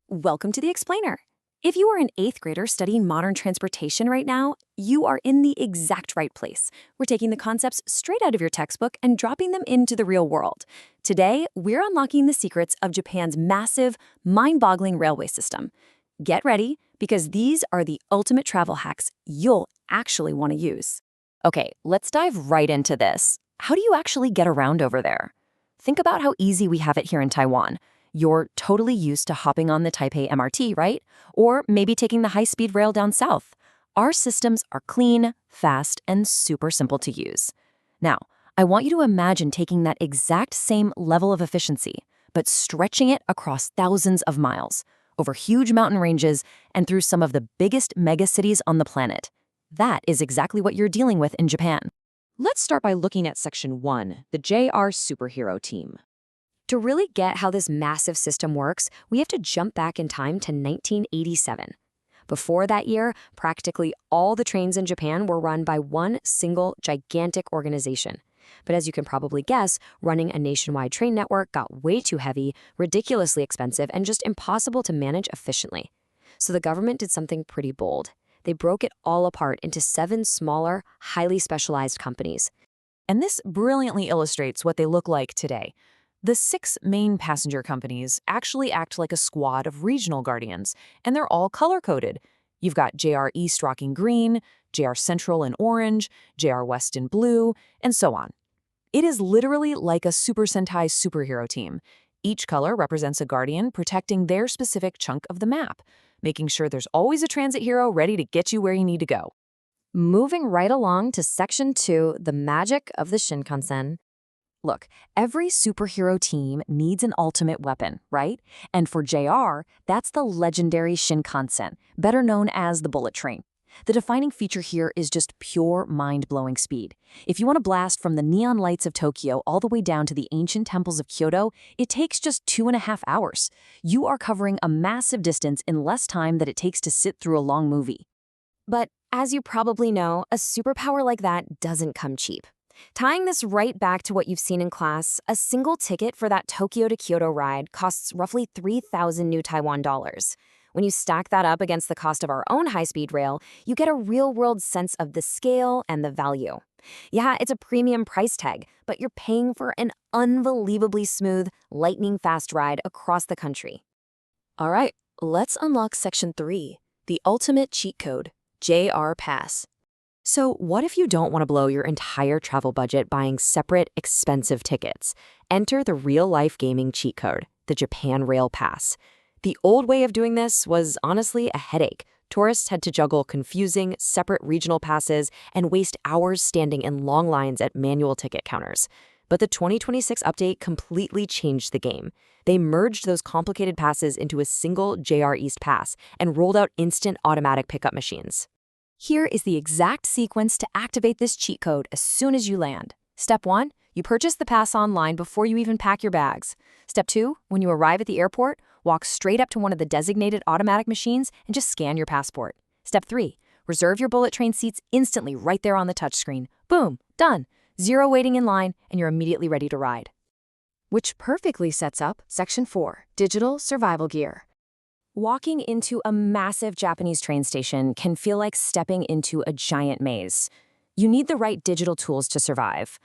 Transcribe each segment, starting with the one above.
Welcome to the Explainer. If you are an 8th grader studying modern transportation right now, you are in the exact right place. We're taking the concepts straight out of your textbook and dropping them into the real world. Today, we're unlocking the secrets of Japan's massive, mind-boggling railway system. Get ready, because these are the ultimate travel hacks you'll actually want to use. Okay, let's dive right into this. How do you actually get around over there? Think about how easy we have it here in Taiwan. You're totally used to hopping on the Taipei MRT, right? Or maybe taking the high-speed rail down south. Our systems are clean, fast, and super simple to use. Now, I want you to imagine taking that exact same level of efficiency, but stretching it across thousands of miles, over huge mountain ranges, and through some of the biggest megacities on the planet. That is exactly what you're dealing with in Japan. Let's start by looking at Section 1, the JR Superhero Team. To really get how this massive system works, we have to jump back in time to 1987. Before that year, practically all the trains in Japan were run by one single gigantic organization. But as you can probably guess, running a nationwide train network got way too heavy, ridiculously expensive, and just impossible to manage efficiently. So the government did something pretty bold. They broke it all apart into 7 smaller, highly specialized companies. And this brilliantly illustrates what they look like today. The 6 main passenger companies actually act like a squad of regional guardians, and they're all color-coded. You've got JR East rocking green, JR Central in orange, JR West in blue, and so on. It is literally like a Super Sentai superhero team. Each color represents a guardian protecting their specific chunk of the map, making sure there's always a transit hero ready to get you where you need to go. Moving right along to Section 2, the magic of the Shinkansen. Look, every superhero team needs an ultimate weapon, right? And for JR, that's the legendary Shinkansen, better known as the bullet train. The defining feature here is just pure mind-blowing speed. If you want to blast from the neon lights of Tokyo all the way down to the ancient temples of Kyoto, it takes just 2.5 hours. You are covering a massive distance in less time than it takes to sit through a long movie. But as you probably know, a superpower like that doesn't come cheap. Tying this right back to what you've seen in class, a single ticket for that Tokyo to Kyoto ride costs roughly 3,000 new Taiwan dollars. When you stack that up against the cost of our own high-speed rail, you get a real-world sense of the scale and the value. Yeah, it's a premium price tag, but you're paying for an unbelievably smooth, lightning-fast ride across the country. All right, let's unlock Section 3, the ultimate cheat code, JR Pass. So what if you don't want to blow your entire travel budget buying separate, expensive tickets? Enter the real-life gaming cheat code, the Japan Rail Pass. The old way of doing this was honestly a headache. Tourists had to juggle confusing, separate regional passes and waste hours standing in long lines at manual ticket counters. But the 2026 update completely changed the game. They merged those complicated passes into a single JR East Pass and rolled out instant automatic pickup machines. Here is the exact sequence to activate this cheat code as soon as you land. Step 1, you purchase the pass online before you even pack your bags. Step 2, when you arrive at the airport, walk straight up to one of the designated automatic machines and just scan your passport. Step 3, reserve your bullet train seats instantly right there on the touchscreen. Boom, done. Zero waiting in line, and you're immediately ready to ride. Which perfectly sets up Section 4, Digital Survival Gear. Walking into a massive Japanese train station can feel like stepping into a giant maze. You need the right digital tools to survive.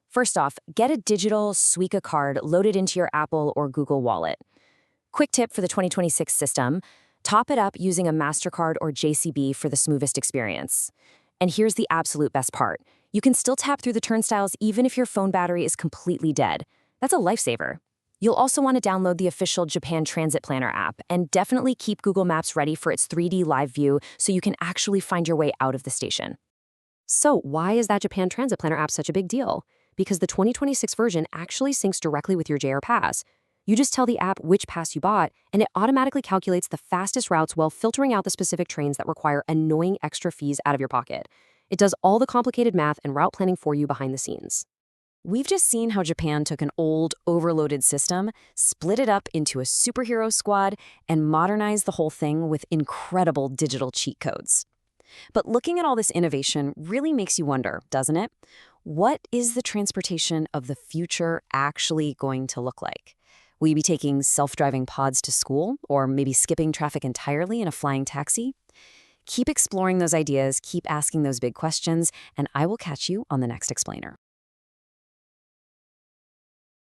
First off, get a digital Suica card loaded into your Apple or Google Wallet. Quick tip for the 2026 system, top it up using a MasterCard or JCB for the smoothest experience. And here's the absolute best part. You can still tap through the turnstiles even if your phone battery is completely dead. That's a lifesaver. You'll also want to download the official Japan Transit Planner app and definitely keep Google Maps ready for its 3D live view so you can actually find your way out of the station. So why is that Japan Transit Planner app such a big deal? Because the 2026 version actually syncs directly with your JR Pass. You just tell the app which pass you bought, and it automatically calculates the fastest routes while filtering out the specific trains that require annoying extra fees out of your pocket. It does all the complicated math and route planning for you behind the scenes. We've just seen how Japan took an old, overloaded system, split it up into a superhero squad, and modernized the whole thing with incredible digital cheat codes. But looking at all this innovation really makes you wonder, doesn't it? What is the transportation of the future actually going to look like? Will you be taking self-driving pods to school, or maybe skipping traffic entirely in a flying taxi? Keep exploring those ideas, keep asking those big questions, and I will catch you on the next explainer.